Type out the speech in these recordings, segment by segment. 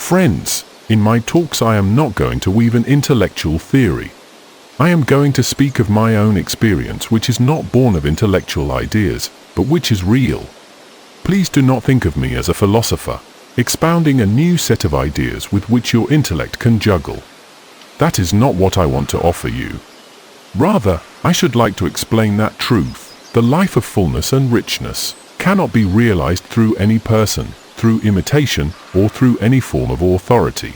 Friends, in my talks I am not going to weave an intellectual theory. I am going to speak of my own experience, which is not born of intellectual ideas, but which is real. Please do not think of me as a philosopher, expounding a new set of ideas with which your intellect can juggle. That is not what I want to offer you. Rather, I should like to explain that truth, the life of fullness and richness, cannot be realized through any person, through imitation, or through any form of authority.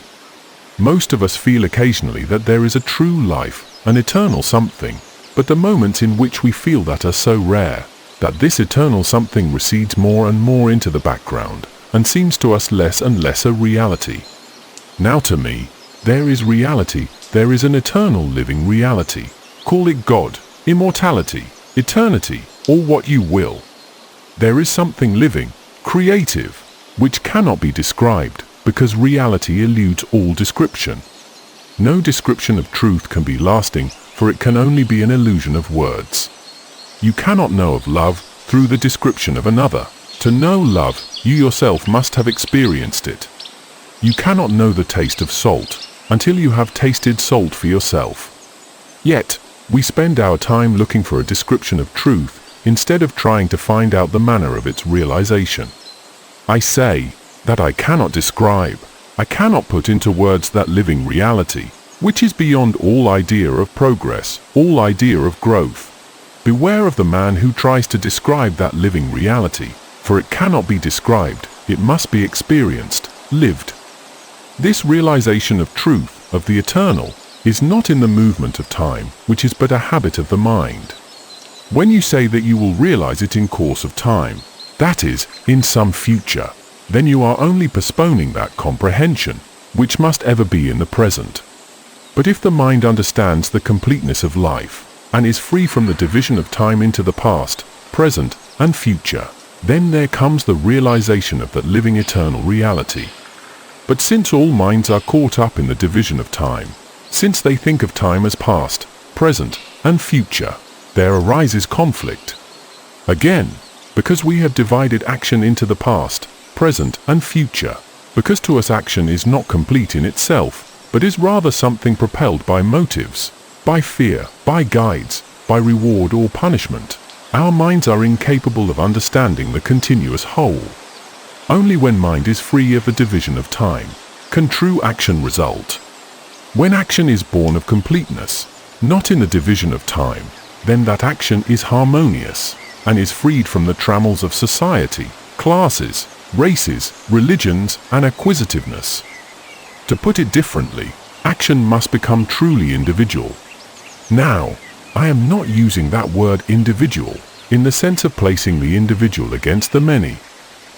Most of us feel occasionally that there is a true life, an eternal something, but the moments in which we feel that are so rare, that this eternal something recedes more and more into the background, and seems to us less and less a reality. Now to me, there is reality, there is an eternal living reality. Call it God, immortality, eternity, or what you will. There is something living, creative, which cannot be described, because reality eludes all description. No description of truth can be lasting, for it can only be an illusion of words. You cannot know of love through the description of another. To know love, you yourself must have experienced it. You cannot know the taste of salt until you have tasted salt for yourself. Yet, we spend our time looking for a description of truth instead of trying to find out the manner of its realization. I say that I cannot describe, I cannot put into words that living reality, which is beyond all idea of progress, all idea of growth. Beware of the man who tries to describe that living reality, for it cannot be described, it must be experienced, lived. This realization of truth, of the eternal, is not in the movement of time, which is but a habit of the mind. When you say that you will realize it in course of time, that is, in some future, then you are only postponing that comprehension, which must ever be in the present. But if the mind understands the completeness of life, and is free from the division of time into the past, present, and future, then there comes the realization of that living eternal reality. But since all minds are caught up in the division of time, since they think of time as past, present, and future, there arises conflict. Again, because we have divided action into the past, present, and future, because to us action is not complete in itself, but is rather something propelled by motives, by fear, by guides, by reward or punishment, our minds are incapable of understanding the continuous whole. Only when mind is free of the division of time, can true action result. When action is born of completeness, not in the division of time, then that action is harmonious, and is freed from the trammels of society, classes, races, religions, and acquisitiveness. To put it differently, action must become truly individual. Now, I am not using that word individual in the sense of placing the individual against the many.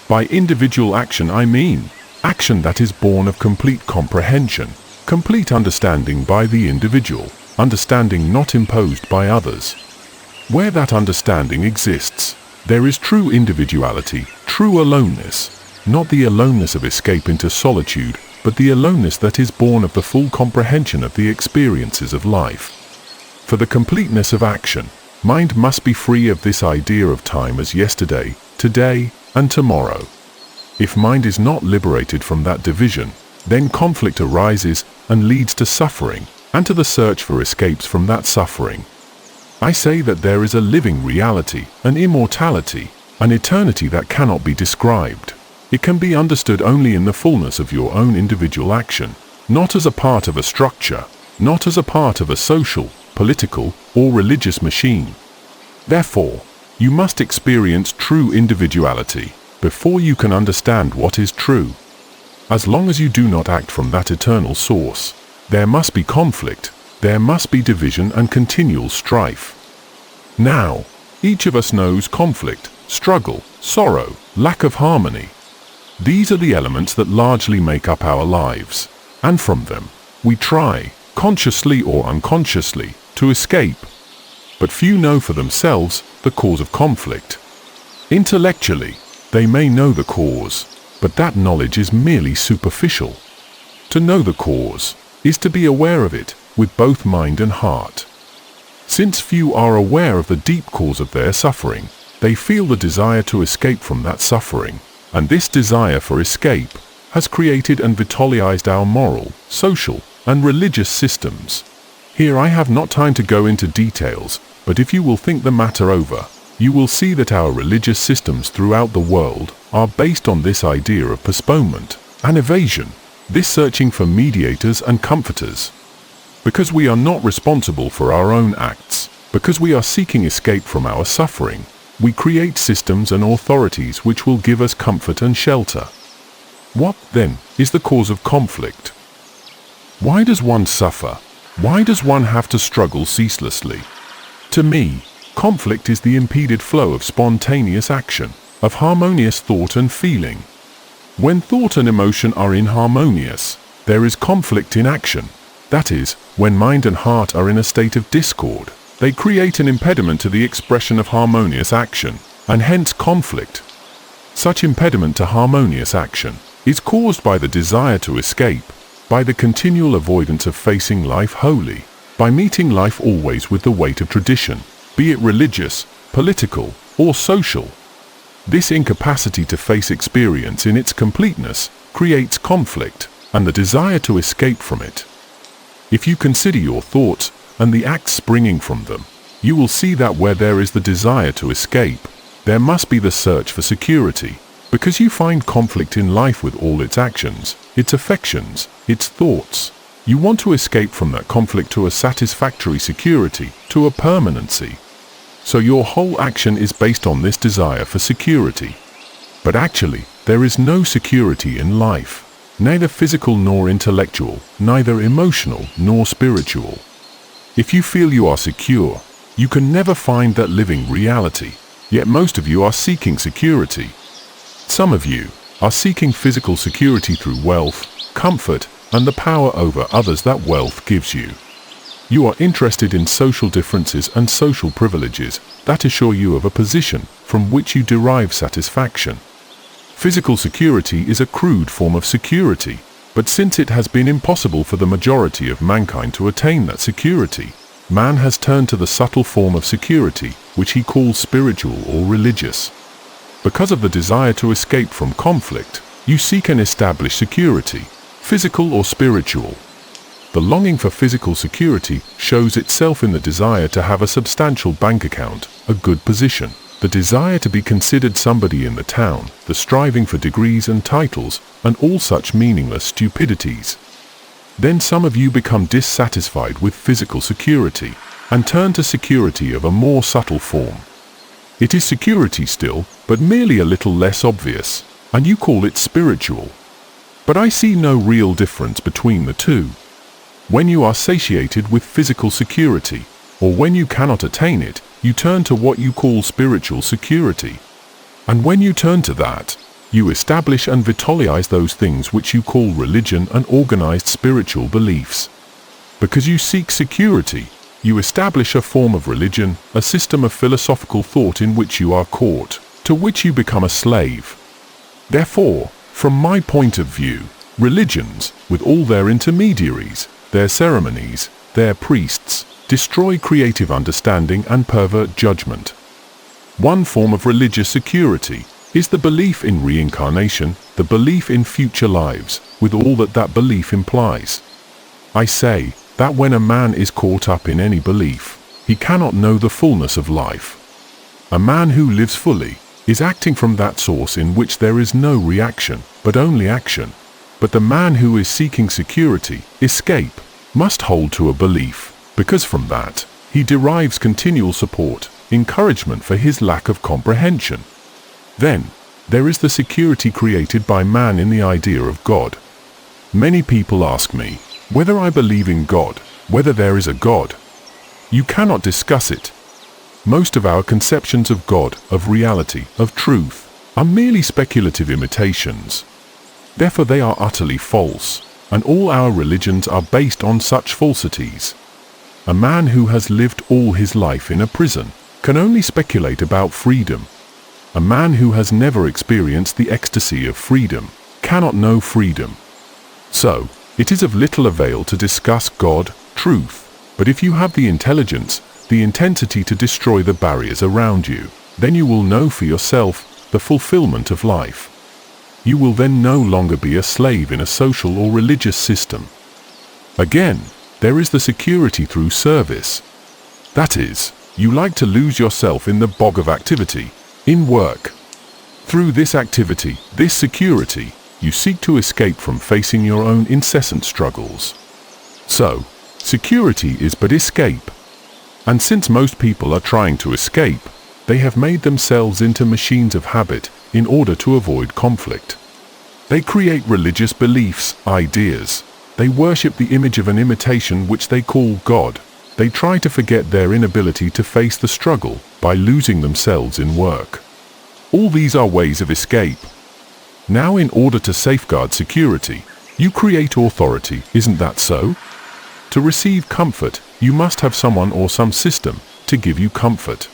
By individual action I mean action that is born of complete comprehension, complete understanding by the individual, understanding not imposed by others. Where that understanding exists, there is true individuality, true aloneness, not the aloneness of escape into solitude, but the aloneness that is born of the full comprehension of the experiences of life. For the completeness of action, mind must be free of this idea of time as yesterday, today, and tomorrow. If mind is not liberated from that division, then conflict arises and leads to suffering, and to the search for escapes from that suffering. I say that there is a living reality, an immortality, an eternity that cannot be described. It can be understood only in the fullness of your own individual action, not as a part of a structure, not as a part of a social, political, or religious machine. Therefore, you must experience true individuality before you can understand what is true. As long as you do not act from that eternal source, there must be conflict, there must be division and continual strife. Now, each of us knows conflict, struggle, sorrow, lack of harmony. These are the elements that largely make up our lives, and from them, we try, consciously or unconsciously, to escape. But few know for themselves the cause of conflict. Intellectually, they may know the cause, but that knowledge is merely superficial. To know the cause is to be aware of it with both mind and heart. Since few are aware of the deep cause of their suffering, they feel the desire to escape from that suffering, and this desire for escape has created and vitalized our moral, social, and religious systems. Here I have not time to go into details, but if you will think the matter over, you will see that our religious systems throughout the world are based on this idea of postponement and evasion, this searching for mediators and comforters. Because we are not responsible for our own acts, because we are seeking escape from our suffering, we create systems and authorities which will give us comfort and shelter. What, then, is the cause of conflict? Why does one suffer? Why does one have to struggle ceaselessly? To me, conflict is the impeded flow of spontaneous action, of harmonious thought and feeling. When thought and emotion are inharmonious, there is conflict in action. That is, when mind and heart are in a state of discord, they create an impediment to the expression of harmonious action, and hence conflict. Such impediment to harmonious action is caused by the desire to escape, by the continual avoidance of facing life wholly, by meeting life always with the weight of tradition, be it religious, political, or social. This incapacity to face experience in its completeness creates conflict, and the desire to escape from it. If you consider your thoughts and the acts springing from them, you will see that where there is the desire to escape, there must be the search for security, because you find conflict in life with all its actions, its affections, its thoughts. You want to escape from that conflict to a satisfactory security, to a permanency. So your whole action is based on this desire for security. But actually, there is no security in life, neither physical nor intellectual, neither emotional nor spiritual. If you feel you are secure, you can never find that living reality, yet most of you are seeking security. Some of you are seeking physical security through wealth, comfort, and the power over others that wealth gives you. You are interested in social differences and social privileges that assure you of a position from which you derive satisfaction. Physical security is a crude form of security, but since it has been impossible for the majority of mankind to attain that security, man has turned to the subtle form of security, which he calls spiritual or religious. Because of the desire to escape from conflict, you seek and establish security, physical or spiritual. The longing for physical security shows itself in the desire to have a substantial bank account, a good position, the desire to be considered somebody in the town, the striving for degrees and titles, and all such meaningless stupidities. Then some of you become dissatisfied with physical security, and turn to security of a more subtle form. It is security still, but merely a little less obvious, and you call it spiritual. But I see no real difference between the two. When you are satiated with physical security, or when you cannot attain it, you turn to what you call spiritual security. And when you turn to that, you establish and vitalize those things which you call religion and organized spiritual beliefs. Because you seek security, you establish a form of religion, a system of philosophical thought in which you are caught, to which you become a slave. Therefore, from my point of view, religions, with all their intermediaries, their ceremonies, their priests, destroy creative understanding and pervert judgment. One form of religious security is the belief in reincarnation, the belief in future lives, with all that that belief implies. I say that when a man is caught up in any belief, he cannot know the fullness of life. A man who lives fully is acting from that source in which there is no reaction, but only action. But the man who is seeking security, escape, must hold to a belief, because from that, he derives continual support, encouragement for his lack of comprehension. Then, there is the security created by man in the idea of God. Many people ask me whether I believe in God, whether there is a God. You cannot discuss it. Most of our conceptions of God, of reality, of truth, are merely speculative imitations. Therefore they are utterly false, and all our religions are based on such falsities. A man who has lived all his life in a prison can only speculate about freedom. A man who has never experienced the ecstasy of freedom cannot know freedom. So, it is of little avail to discuss God, truth, but if you have the intelligence, the intensity to destroy the barriers around you, then you will know for yourself the fulfillment of life. You will then no longer be a slave in a social or religious system. Again, there is the security through service. That is, you like to lose yourself in the bog of activity, in work. Through this activity, this security, you seek to escape from facing your own incessant struggles. So, security is but escape. And since most people are trying to escape, they have made themselves into machines of habit in order to avoid conflict. They create religious beliefs, ideas. They worship the image of an imitation which they call God. They try to forget their inability to face the struggle by losing themselves in work. All these are ways of escape. Now, in order to safeguard security, you create authority, isn't that so? To receive comfort, you must have someone or some system to give you comfort.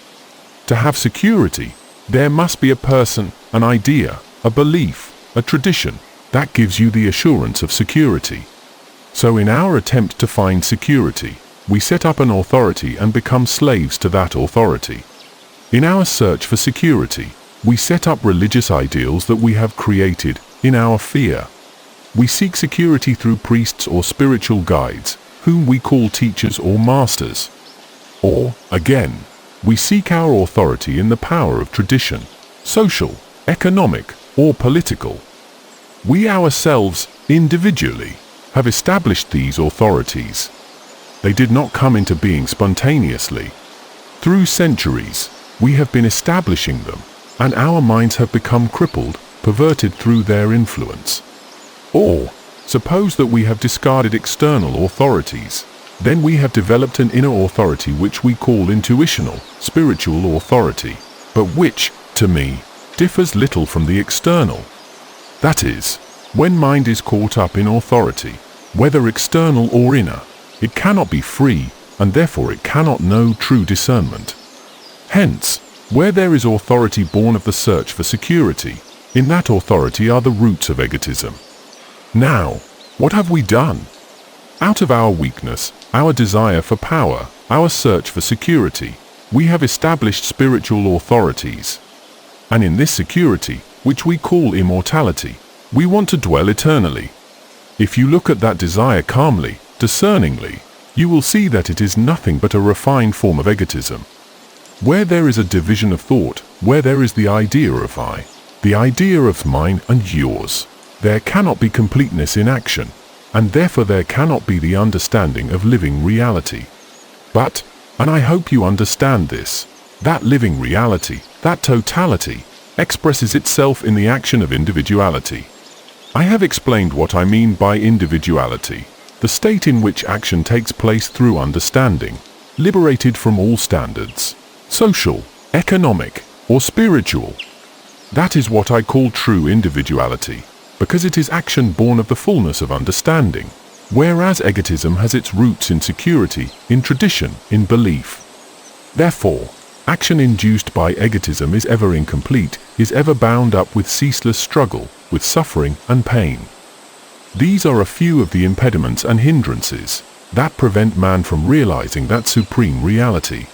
To have security, there must be a person, an idea, a belief, a tradition that gives you the assurance of security. So in our attempt to find security, we set up an authority and become slaves to that authority. In our search for security, we set up religious ideals that we have created in our fear. We seek security through priests or spiritual guides, whom we call teachers or masters. Or, again, we seek our authority in the power of tradition, social, economic, or political. We ourselves, individually, have established these authorities. They did not come into being spontaneously. Through centuries, we have been establishing them, and our minds have become crippled, perverted through their influence. Or, suppose that we have discarded external authorities. Then we have developed an inner authority which we call intuitional, spiritual authority, but which, to me, differs little from the external. That is, when mind is caught up in authority, whether external or inner, it cannot be free, and therefore it cannot know true discernment. Hence, where there is authority born of the search for security, in that authority are the roots of egotism. Now, what have we done? Out of our weakness, our desire for power, our search for security, we have established spiritual authorities. And in this security, which we call immortality, we want to dwell eternally. If you look at that desire calmly, discerningly, you will see that it is nothing but a refined form of egotism. Where there is a division of thought, where there is the idea of I, the idea of mine and yours, there cannot be completeness in action, and therefore there cannot be the understanding of living reality. But, and I hope you understand this, that living reality, that totality, expresses itself in the action of individuality. I have explained what I mean by individuality, the state in which action takes place through understanding, liberated from all standards, social, economic, or spiritual. That is what I call true individuality, because it is action born of the fullness of understanding, whereas egotism has its roots in security, in tradition, in belief. Therefore, action induced by egotism is ever incomplete, is ever bound up with ceaseless struggle, with suffering and pain. These are a few of the impediments and hindrances that prevent man from realizing that supreme reality.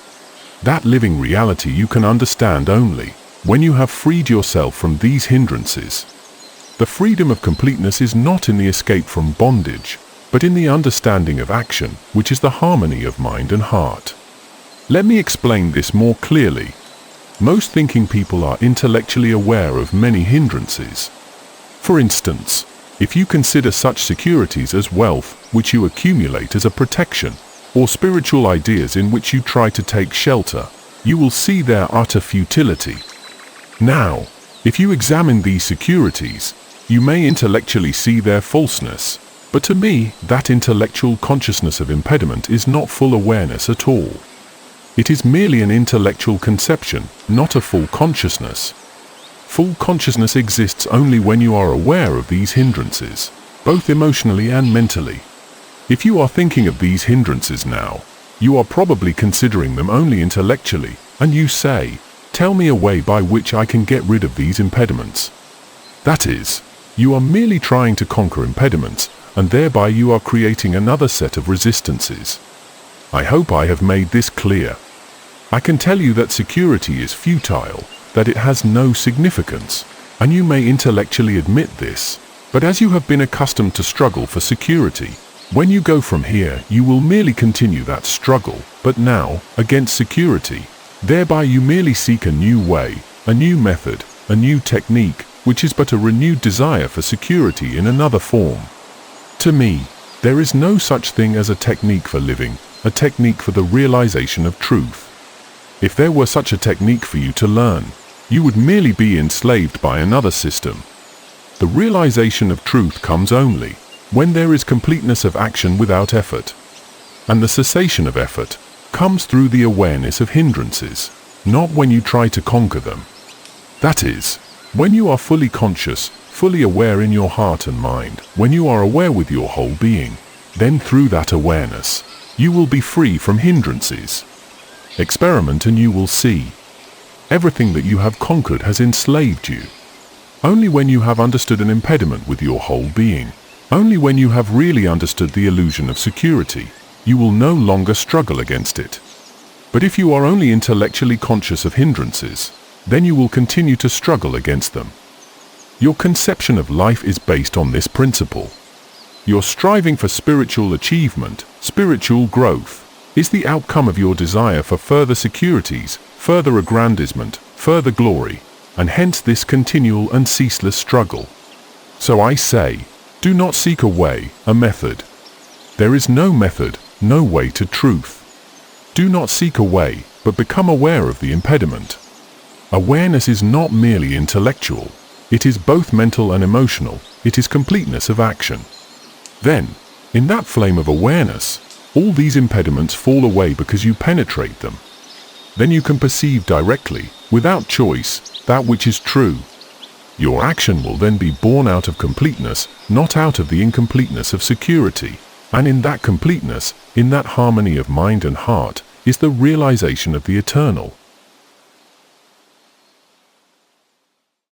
That living reality you can understand only when you have freed yourself from these hindrances. The freedom of completeness is not in the escape from bondage, but in the understanding of action, which is the harmony of mind and heart. Let me explain this more clearly. Most thinking people are intellectually aware of many hindrances. For instance, if you consider such securities as wealth, which you accumulate as a protection, or spiritual ideas in which you try to take shelter, you will see their utter futility. Now, if you examine these securities, you may intellectually see their falseness, but to me, that intellectual consciousness of impediment is not full awareness at all. It is merely an intellectual conception, not a full consciousness. Full consciousness exists only when you are aware of these hindrances, both emotionally and mentally. If you are thinking of these hindrances now, you are probably considering them only intellectually, and you say, "Tell me a way by which I can get rid of these impediments." That is, you are merely trying to conquer impediments, and thereby you are creating another set of resistances. I hope I have made this clear. I can tell you that security is futile, that it has no significance, and you may intellectually admit this. But as you have been accustomed to struggle for security, when you go from here, you will merely continue that struggle, but now, against security. Thereby you merely seek a new way, a new method, a new technique, which is but a renewed desire for security in another form. To me, there is no such thing as a technique for living, a technique for the realization of truth. If there were such a technique for you to learn, you would merely be enslaved by another system. The realization of truth comes only when there is completeness of action without effort. And the cessation of effort comes through the awareness of hindrances, not when you try to conquer them. That is, when you are fully conscious, fully aware in your heart and mind, when you are aware with your whole being, then through that awareness, you will be free from hindrances. Experiment and you will see. Everything that you have conquered has enslaved you. Only when you have understood an impediment with your whole being, only when you have really understood the illusion of security, you will no longer struggle against it. But if you are only intellectually conscious of hindrances, then you will continue to struggle against them. Your conception of life is based on this principle. Your striving for spiritual achievement, spiritual growth, is the outcome of your desire for further securities, further aggrandizement, further glory, and hence this continual and ceaseless struggle. So I say, do not seek a way, a method. There is no method, no way to truth. Do not seek a way, but become aware of the impediment. Awareness is not merely intellectual. It is both mental and emotional. It is completeness of action. Then, in that flame of awareness, all these impediments fall away because you penetrate them. Then you can perceive directly, without choice, that which is true. Your action will then be born out of completeness, not out of the incompleteness of security. And in that completeness, in that harmony of mind and heart, is the realization of the eternal.